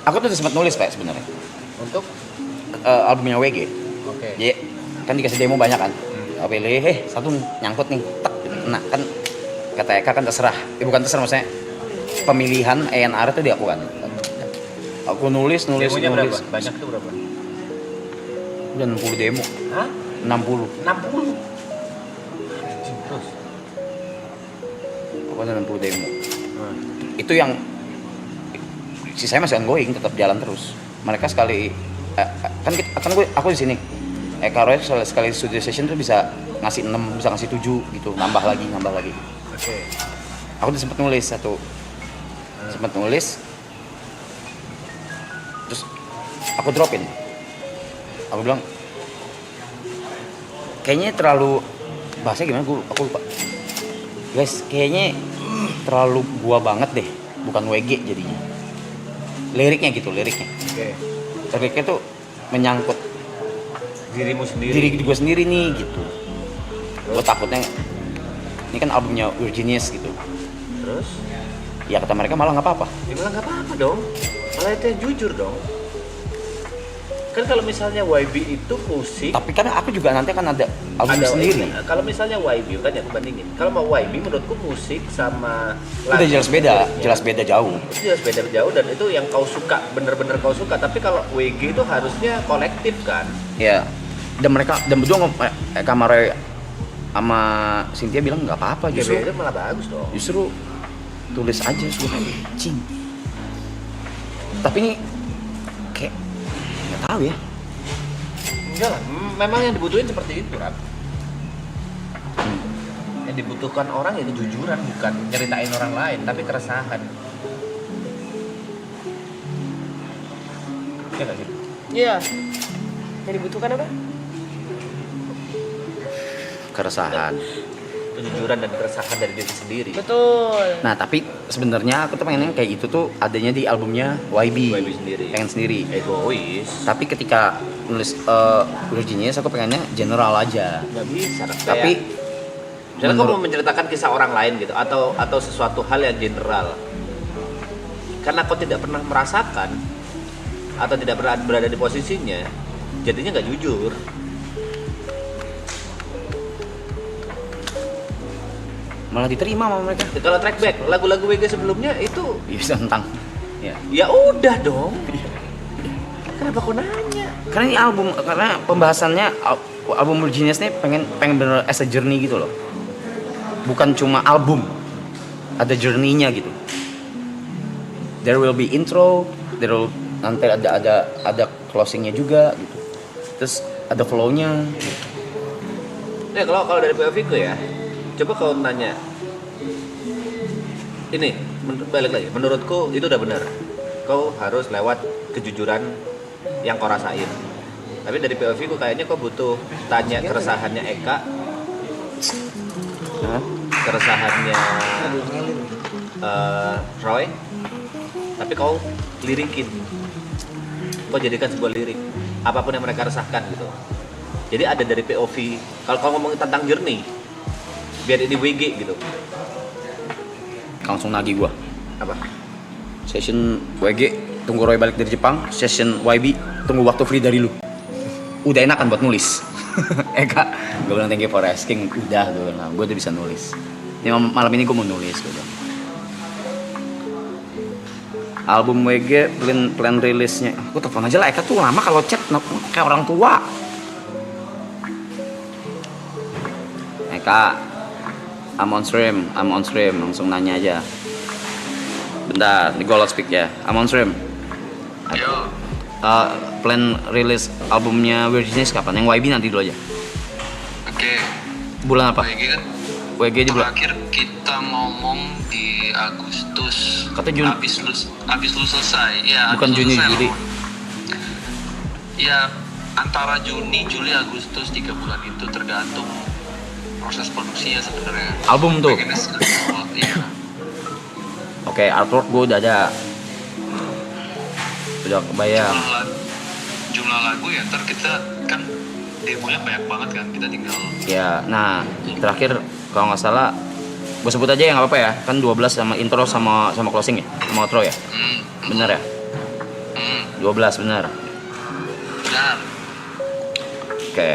Aku tuh udah sempat nulis Pak sebenarnya. Untuk Albumnya WG. oke. Jadi kan dikasih demo banyak kan. Aku pilih, satu nyangkut nih, tak gitu. Nah kan kata Eka kan terserah. Bukan terserah maksudnya pemilihan A&R itu di aku kan. Aku nulis. Demonya berapa? Banyak tuh berapa? Udah 60 demo. Hah? 60. 60. Terus. Aku ada 60 demo. Itu yang sisanya masih ongoing, tetap jalan terus. Mereka sekali aku di sini. Eka Roy sekali studio session tuh bisa ngasih 6, bisa ngasih 7 gitu, nambah lagi. Oke. Aku udah sempet nulis satu. Sempet nulis. Terus aku dropin. Aku bilang kayaknya terlalu bahasanya gimana aku lupa. Guys, kayaknya terlalu gua banget deh, bukan WG jadinya. Liriknya. Oke. Liriknya tuh menyangkut Dirimu sendiri. diri gue sendiri nih gitu. Gue takutnya ini kan albumnya Virginius gitu. Terus? Ya kata mereka malah nggak apa-apa. Ya malah nggak apa-apa dong. Malah itu yang jujur dong. Kan kalau misalnya YB itu musik. Tapi kan aku juga nanti akan ada album sendiri. Kalau misalnya YB kan ya aku bandingin. Kalau mau YB menurutku musik sama Udah jelas beda jauh. Itu jelas beda jauh dan itu yang kau suka, bener-bener kau suka. Tapi kalau WG itu harusnya kolektif kan. Ya. Dan berdua Kamare sama Cynthia bilang nggak apa-apa justru. Itu malah bagus dong. Justru tulis aja suka cing. Tapi ini kayak nggak tahu ya. Enggak lah, memang yang dibutuhin seperti itu kan. Yang dibutuhkan orang ya kejujuran, bukan nyeritain orang lain, tapi keresahan. Iya nggak sih? Iya. Yang dibutuhkan apa? Keresahan. Kejujuran dan keresahan dari diri sendiri. Betul. Nah tapi sebenarnya aku tuh pengennya kayak gitu tuh adanya di albumnya YB. YB sendiri. Pengen sendiri. Egois. Tapi ketika nulis Virginius aku pengennya general aja. Nggak bisa. Tapi misalnya kau mau menceritakan kisah orang lain gitu, atau sesuatu hal yang general. Karena kau tidak pernah merasakan atau tidak berada di posisinya, jadinya nggak jujur. Malah diterima sama mereka. Kalau track back lagu-lagu WG sebelumnya itu Ya bisa tentang. Ya. ya udah dong. Kenapa kau nanya? Karena ini album, karena pembahasannya album Virginius nih pengen bener as a journey gitu loh. Bukan cuma album, ada journey-nya gitu. There will be intro, nanti ada closing-nya juga gitu. Terus ada flow-nya. Nah, kalau dari POV ku ya, coba kau nanya. Ini balik lagi. Menurutku itu udah benar. Kau harus lewat kejujuran yang kau rasain. Tapi dari POV ku kayaknya kau butuh tanya keresahannya Eka, keresahannya Roy, tapi kau lirikin. Kau jadikan sebuah lirik. Apapun yang mereka resahkan gitu. Jadi ada dari POV. Kalau kau ngomongin tentang journey, biar ini WG gitu. Langsung nagih gua. Apa? Session WG, tunggu Roy balik dari Jepang. Session YB, tunggu waktu free dari lu. Udah enakan buat nulis. Eka, gue bilang thank you for asking. Udah, gue bilang, gue udah bisa nulis. Ini malam ini gue mau nulis, gue bilang. Album WG, plan rilisnya. Gue telepon aja lah, Eka tuh lama kalau chat kayak orang tua. Eka, I'm on stream, langsung nanya aja. Bentar, gue loudspeak ya. I'm on stream. Yo, Plan rilis albumnya Virginius kapan? Yang YB nanti dulu aja. oke. Bulan apa? WG kan WG di bulan. terakhir kita ngomong di Agustus. Kata Juni. Habis lu selesai. Ya, Bukan habis lu Juni, selesai Juli. ngomong. Ya, antara Juni, Juli, Agustus 3 bulan itu tergantung proses produksinya sebenarnya. Album tuh. Pengennya awal, iya. Oke, artwork gue udah ada. Udah kebayang. Jumlah lagu ya, ntar kita kan demonya banyak banget kan, kita tinggal Ya, nah terakhir kalau nggak salah gue sebut aja ya nggak apa-apa ya. Kan 12 sama intro sama closing ya, sama outro ya. Bener ya? 12 benar. Benar. Oke.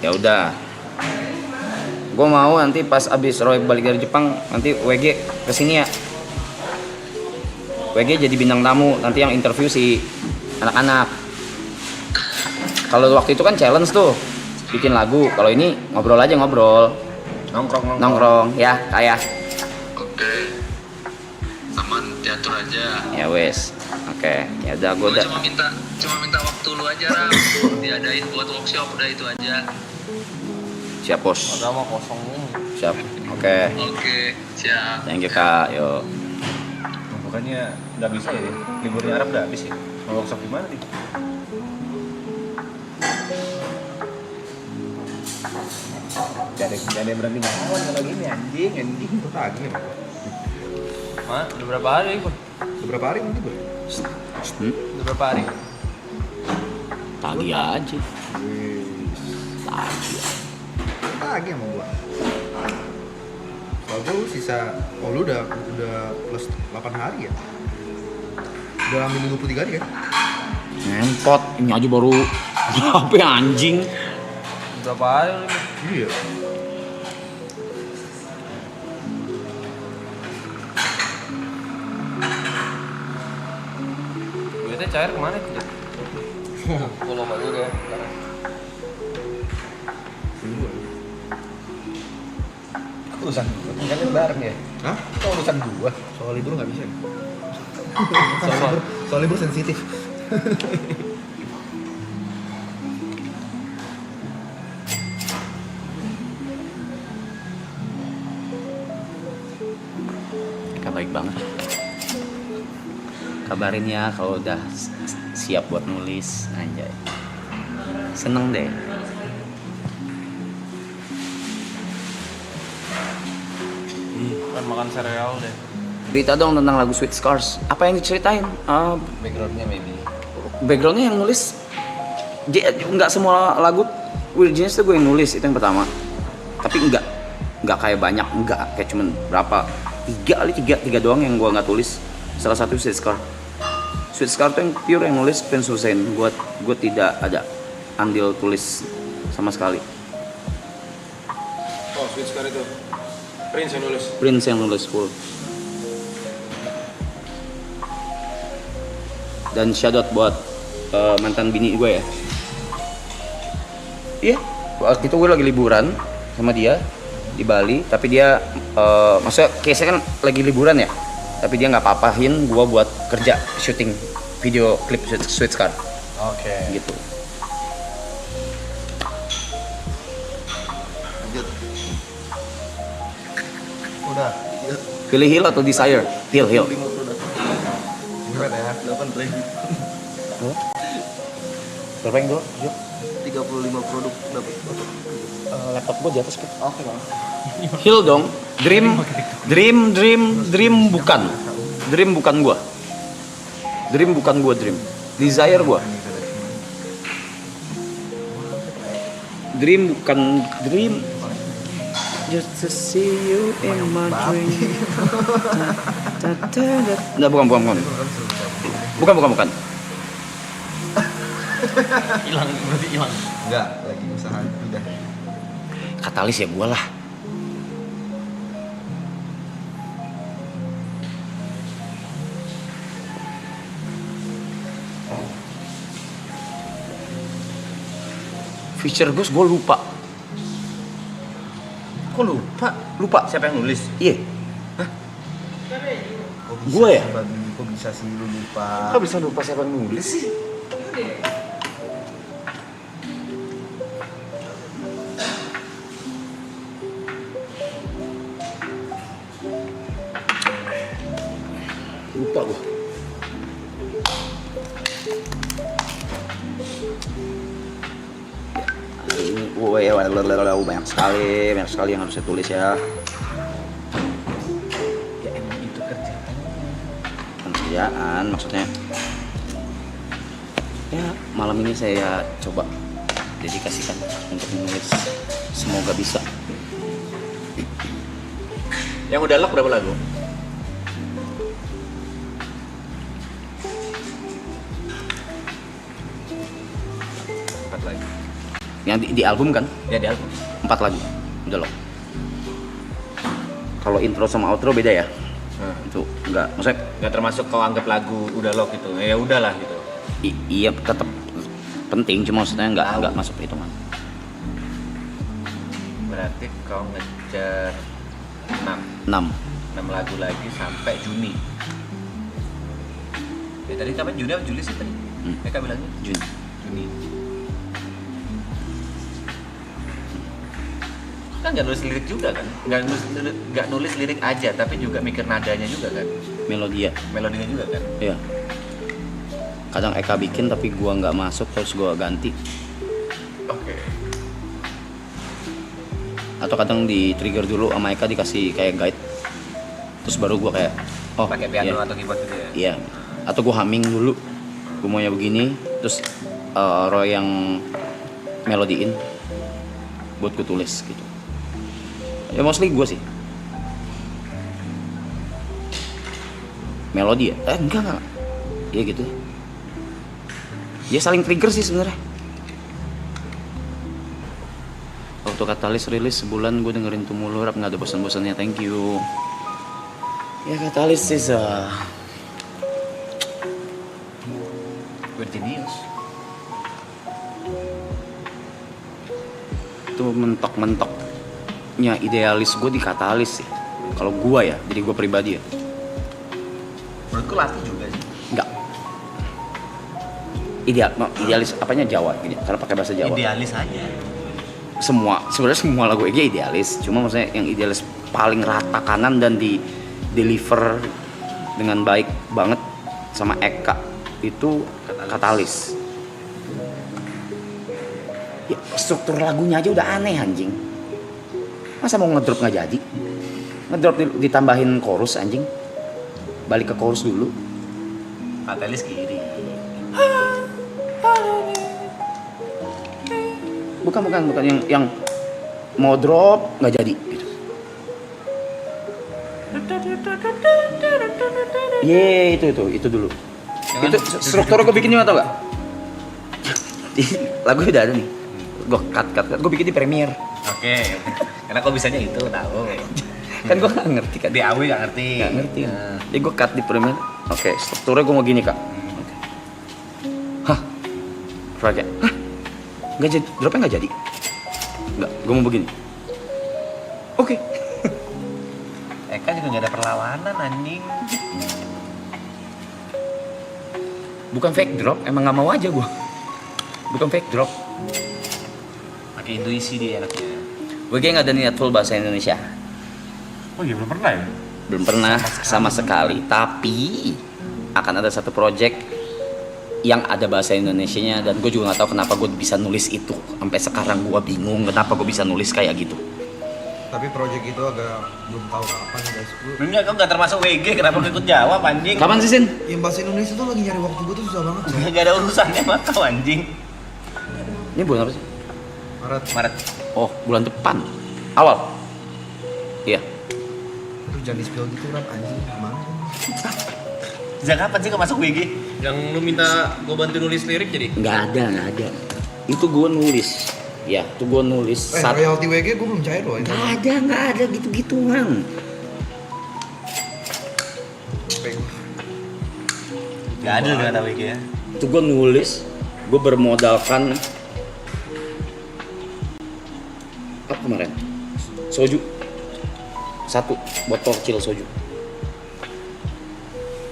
Ya udah. Gue mau nanti pas abis Roy balik dari Jepang, nanti WG kesini ya. WG jadi bintang tamu, nanti yang interview si anak-anak. Kalau waktu itu kan challenge tuh, bikin lagu. Kalau ini ngobrol aja ngobrol. Nongkrong ya, kayak. Oke. Aman diatur aja. Ya wes. Oke, ya udah gue Gua udah. cuma minta waktu lu aja Ram. Diadain buat workshop udah itu aja. Siap bos. Udah mau kosong nih. Siap. Oke. Oke, siap. Thank you kak. Yo. Bukannya nggak bisa ya? Liburnya Arab udah habis ya? Mau workshop di mana nih? Gak ada yang berani ngelawan kalau gini anjing tuh tagih ya. Hah? Udah berapa hari ikut? Udah berapa hari nanti gue? Udah berapa hari? Tagih aja. Tagih. Lagi sama gua. Soalnya lu sisa, lu udah plus 8 hari ya? Udah ambil 23 hari kan? Nempot, ini aja baru berapa ya, anjing? Berapa hari lu? Iya. Duitnya cair kemana tuh? Kalau sama lu deh. Urusan kan bareng ya? Hah? Itu urusan gua. Soal libur nggak bisa. Soal libur sensitif. Mereka baik banget. Kabarin ya kalau udah siap buat nulis, anjay. Seneng deh. Kan makan sereal deh. Cerita dong tentang lagu Sweet Scars. Apa yang diceritain? Backgroundnya maybe. Backgroundnya yang nulis. Nggak semua lagu Weird Genius tuh gue yang nulis, itu yang pertama. Tapi nggak kayak banyak, nggak kayak cuman berapa, tiga doang yang gue nggak tulis. Salah satu Sweet Scar. Sweet Scar tuh yang pure yang nulis Prince Hussein. Gue tidak ada andil tulis sama sekali. Oh, Sweet Scar itu Prince yang nulis. Prince yang nulis full. Dan shout out buat mantan bini gue ya. Iya, waktu itu gue lagi liburan sama dia di Bali, tapi dia maksudnya case-nya kan lagi liburan ya, tapi dia nggak apa-apain gue buat kerja syuting video klip Sweet Scar. Oke. Gitu. Udah. Pilih Hill atau Desire? Hill. Gimana ya? 8 play. Berapa yang dulu? 35 produk dapat. Laptop gue di atas. Oke bang. Hill dong. Dream bukan. Dream bukan gue. Dream. Desire gue. Dream bukan dream. Just to see you in my dream. Nggak, bukan. Bukan. Hilang, berarti hilang. Enggak, lagi usaha udah. Katalis ya gue lah. Future Ghost gue lupa. Kok lupa? Lupa. Siapa yang nulis? Iya. Kok bisa Gua ya? sih, Bang? Kok bisa sih lu lupa? Kok bisa lupa siapa yang nulis sih? Lupa gue. Ini banyak sekali yang harus saya tulis ya. Ya emang itu kerjaan. Kerjaan maksudnya. Ya malam ini saya coba dedikasikan untuk menulis. Semoga bisa. Yang udah lock berapa lagu? lagi. Yang di album kan Ya di album. 4 lagu. Udah loh. Kalau intro sama outro beda ya. Itu enggak, maksudnya Nggak termasuk kau anggap lagu udah lock gitu. Ya udahlah gitu. iya tetap penting, cuma maksudnya enggak masuk hitungan. Berarti kau ngejar 6 6. lagu lagi sampai Juni. Ya tadi kapan Juni apa Juli sih tadi? Mereka bilangnya Juni. Juni. Kan nggak nulis lirik juga kan? Nggak nulis lirik aja, tapi juga mikir nadanya juga kan? Melodi ya. Melodinya juga kan? Iya. Kadang Eka bikin tapi gua nggak masuk, terus gua ganti. Oke. Atau kadang di trigger dulu sama Eka, dikasih kayak guide. Terus baru gua kayak Pakai piano iya. atau keyboard gitu ya? Iya. Atau gua humming dulu. Gua maunya begini, terus Roy yang melodiin buat gua tulis gitu. Ya mostly gua sih. Melodi ya? Enggak. Iya gitu. Dia saling trigger sih sebenarnya. Waktu Katalis rilis sebulan gue dengerin tuh mulu rap, nggak ada bosan-bosannya. Thank you. Ya Katalis is Virginius. itu mentok-mentoknya idealis gue di Katalis sih. Kalau gue ya, jadi gue pribadi ya. Menurutku latih juga sih. Enggak. Idealis apanya Jawa gini, karena pakai bahasa Jawa. Idealis aja. Sebenarnya semua lagu EG idealis, cuma maksudnya yang idealis paling rata kanan dan di deliver dengan baik banget sama Eka itu Katalis. Ya, struktur lagunya aja udah aneh anjing. Masa mau ngedrop nggak jadi? Ngedrop ditambahin chorus anjing. Balik ke chorus dulu. Katalis kiri. Bukan yang mau drop nggak jadi gitu. Itu dulu. Itu struktur gue bikin juga tau gak? Lagu udah ada nih. Gue cut. Gue bikin di Premiere. Oke. Karena kau bisanya itu tahu. Kan gue nggak ngerti kan. Di AW nggak ngerti. Nggak ngerti. Jadi gue cut di Premiere. Oke, strukturnya gue mau gini kak. Oke. Hah? Kayak, hah? Nggak jadi, dropnya nggak jadi. Nggak, gue mau begini. Oke. Eka juga nggak ada perlawanan anjing. Bukan fake drop, emang nggak mau aja gue. Bukan fake drop. Pakai intuisi dia anaknya. Gue kayak nggak ada niat full bahasa Indonesia. Oh iya belum pernah ya? Belum pernah sama sekali. Tapi akan ada satu project yang ada bahasa Indonesianya, dan gue juga nggak tahu kenapa gue bisa nulis itu. Sampai sekarang gue bingung kenapa gue bisa nulis kayak gitu. Tapi project itu agak belum tahu kapan guys. Enggak, kau nggak termasuk WG, kenapa kau ikut jawab anjing? Kapan sih Sin? Yang bahasa Indonesia tuh lagi nyari waktu gue tuh susah banget. Coy. Nggak ada urusannya sama kau anjing. Ini bulan apa sih? Maret. Oh, bulan depan. Awal. Iya. Terus jangan di-spill gitu rap anjing gimana? Sejak kapan sih kau masuk WG? Yang lu minta gue bantu nulis lirik jadi? Nggak ada. Itu gue nulis. Ya, itu gue nulis. Royalty WG gue belum cair loh. Nggak ada gitu-gituan. Nggak ada lu kata WG ya? Itu gue nulis, gue bermodalkan apa kemarin? Soju. 1 botol kecil soju.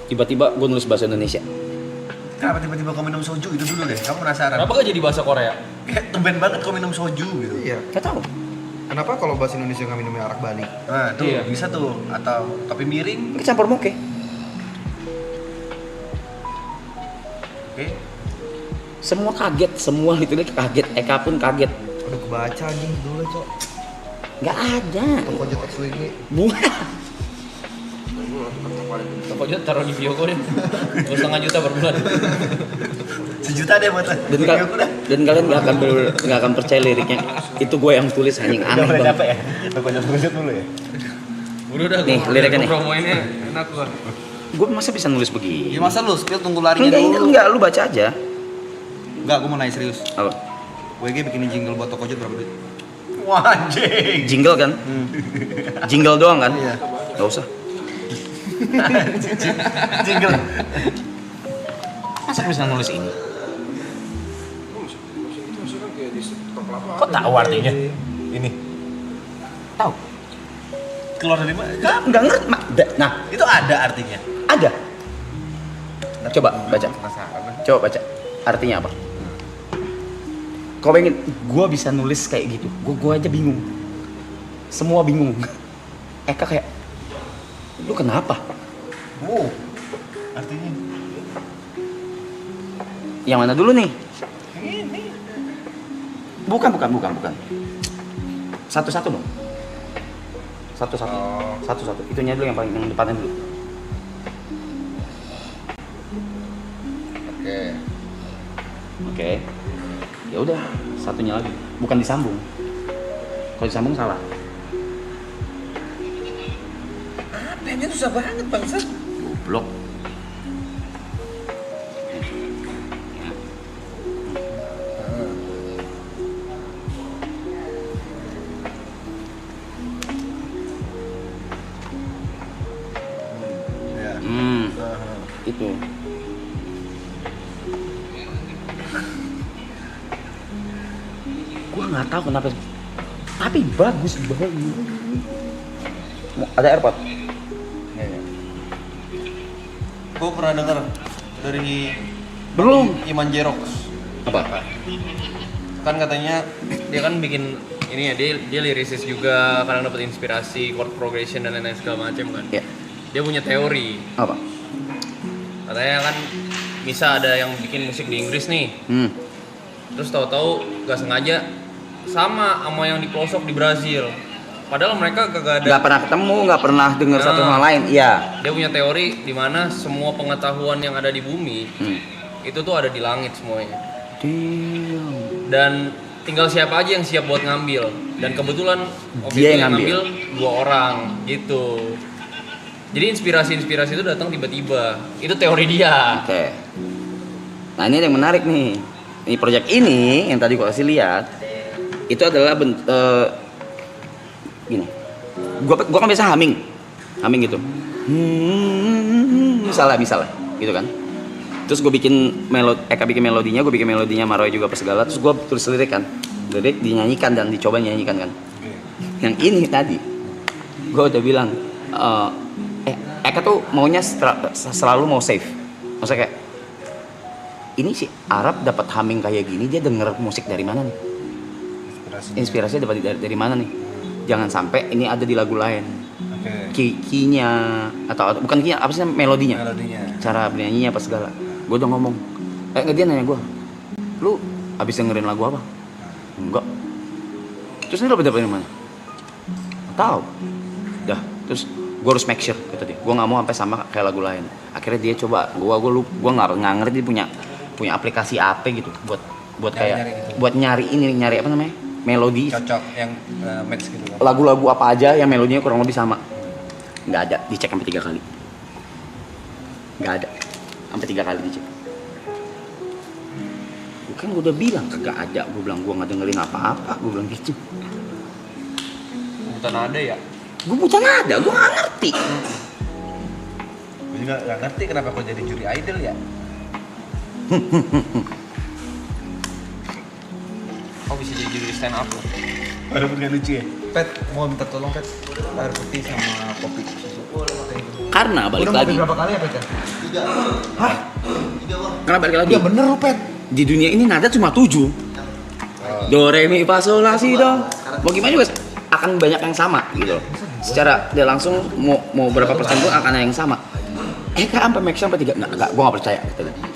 Tiba-tiba gue nulis bahasa Indonesia. Kenapa tiba-tiba kau minum soju itu dulu deh? Kamu penasaran? Kenapa gak jadi bahasa Korea? Kayak tumben banget kau minum soju gitu. Iya. Gak tahu. Kenapa kalau bahasa Indonesia nggak minumnya arak Bali? Nah, tuh Iya. bisa tuh. Atau kopi miring. Ini campur moke. Oke. Semua kaget, semua itu dia kaget. Eka pun kaget. Udah kebaca anjing dulu cok. Nggak ada. Toko jet XWG. Buah. Pokoknya taruh di video gue deh. 2,5 juta per bulan. Sejuta deh buat Dan kalian nggak akan percaya liriknya. Itu gue yang tulis anjing aneh Udah banget. capek ya? Udah dulu ya? Udah Nih, liriknya nih. promoinnya enak gua. Gue masa bisa nulis begini? Ya masa lu spill tunggu larinya dulu. Enggak, lu baca aja. Enggak, gue mau nanya serius. Apa? WG bikinin jingle buat Tokojot berapa duit? Wah anjing. Jingle kan? Jingle doang kan? Iya. Gak usah. Jingle. Masa bisa nulis ini? Maksudnya kayak di stok kelapa. Kok tahu artinya? Ini Tahu? keluar dari mana? Nggak ngerti. Nah, Itu ada artinya. ada. Coba baca. Penasaran. Coba baca. Artinya apa? Kau pengen, gua bisa nulis kayak gitu. Gua aja bingung. Semua bingung. Eka kayak, lu kenapa? Wow. Artinya Yang mana dulu nih? ini. Bukan. Satu-satu dong. Satu-satu. Satu-satu. Itunya dulu yang paling yang depannya dulu. Oke. Ya udah, satunya lagi. Bukan disambung. Kalau disambung salah. Apa ini susah banget bangsa. Goblok. Ya. Itu. Gua nggak tahu kenapa, tapi bagus banget. Ada AirPod? Gue pernah dengar dari Belum. Iman Jerox. Apa? Kan katanya dia kan bikin ini ya, dia lirisis juga, kadang dapat inspirasi chord progression dan lain-lain segala macam kan. Ya. Dia punya teori, Apa? katanya kan bisa ada yang bikin musik di Inggris nih, terus tahu-tahu gak sengaja sama yang di pelosok di Brazil, padahal mereka kagak ada. Nggak pernah ketemu, nggak pernah dengar satu sama lain. Iya. Dia punya teori di mana semua pengetahuan yang ada di bumi itu tuh ada di langit semuanya, Damn. dan tinggal siapa aja yang siap buat ngambil, dan kebetulan waktu Dia itu yang yang ngambil. ngambil 2 orang gitu. Jadi inspirasi itu datang tiba-tiba. Itu teori dia. Oke. Nah ini yang menarik nih. Ini proyek ini yang tadi gua kasih lihat, itu adalah gini. Gua kan biasa humming gitu. Misalnya, gitu kan. Terus gue bikin Eka bikin melodinya, gue bikin melodinya, Maroy juga apa segala. Terus gue tulis lirik kan, lirik dinyanyikan dan dicoba nyanyikan kan. Yang ini tadi, gue udah bilang, Eka tuh maunya selalu mau save. Maksudnya kayak, ini si Arab dapat humming kayak gini, dia denger musik dari mana nih? Inspirasinya dapat dari mana nih? Jangan sampai ini ada di lagu lain. Key-nya atau bukan key-nya, apa sih melodinya? Cara bernyanyinya apa segala. Gue udah ngomong. Dia nanya gue, lu abis dengerin lagu apa? Enggak. Terus ini lo dapat dari mana? Nggak tahu. Dah, terus gue harus make sure gitu dia. Gue nggak mau sampai sama kayak lagu lain. Akhirnya dia coba. Gue nggak ngerti dia punya aplikasi apa gitu buat kayak buat nyari apa namanya, melodi. Cocok yang match gitu kan. Lagu-lagu apa aja yang melodinya kurang lebih sama. Nggak ada, dicek sampai 3 kali. Nggak ada, sampai 3 kali dicek. Bukan gue udah bilang kagak ada. Gue bilang gue nggak dengerin apa-apa. Gue bilang gitu. Bukan ada ya. Gue bukan ada, gue nggak ngerti. Gue juga nggak ngerti kenapa kau jadi juri idol ya. Kok bisa jadi juri stand up loh? Ada punya lucu ya? Pet, mau minta tolong Pet, air putih sama kopi susu. Karena balik Udah lagi. berapa kali ya Pet ya? Karena balik lagi. Iya bener lu Pet. Di dunia ini nada cuma 7. Do, re, mi, fa, sol, la, si, do. Mau gimana juga akan banyak yang sama gitu loh. Secara dia langsung mau berapa persen pun akan ada yang sama. Kan sampai make sure sampai 3. Enggak, gue enggak percaya.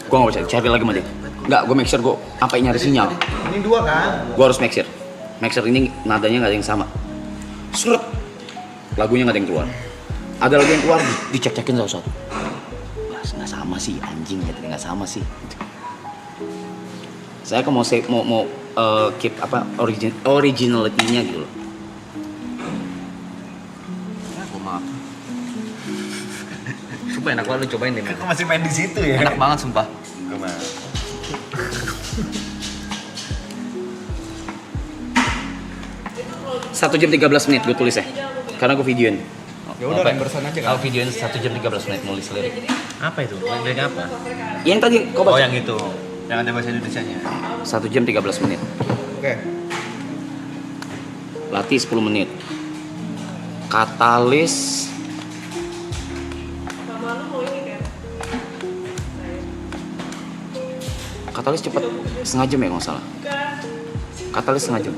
Gue enggak percaya. Cari lagi sama dia. Enggak, gue make sure gue sampai nyari sinyal. Ini 2 kan? Gue harus make sure. Make sure ini nadanya enggak ada yang sama. Surat. Lagunya enggak ada yang keluar. Ada lagu yang keluar, dicek-cekin satu-satu. Enggak sama sih, anjing, enggak sama sih. Saya kan mau keep apa originality-nya gitu loh. Gue maaf. Sumpah enak banget, lu cobain deh. Kau masih main di situ ya? Enak banget sumpah. Gue mah. 1 jam 13 menit gue tulis ya. Karena gue videoin. Ya udah Lamberson aja kan. Kalau videoin 1 jam 13 menit nulis lirik. Apa itu? Lirik apa? Yang tadi kau Oh baca. yang itu. Yang ada bahasa Indonesianya. 1 jam 13 menit. Oke. Latih 10 menit. Katalis Katalis cepat setengah jam ya kalau nggak salah. Katalis setengah jam.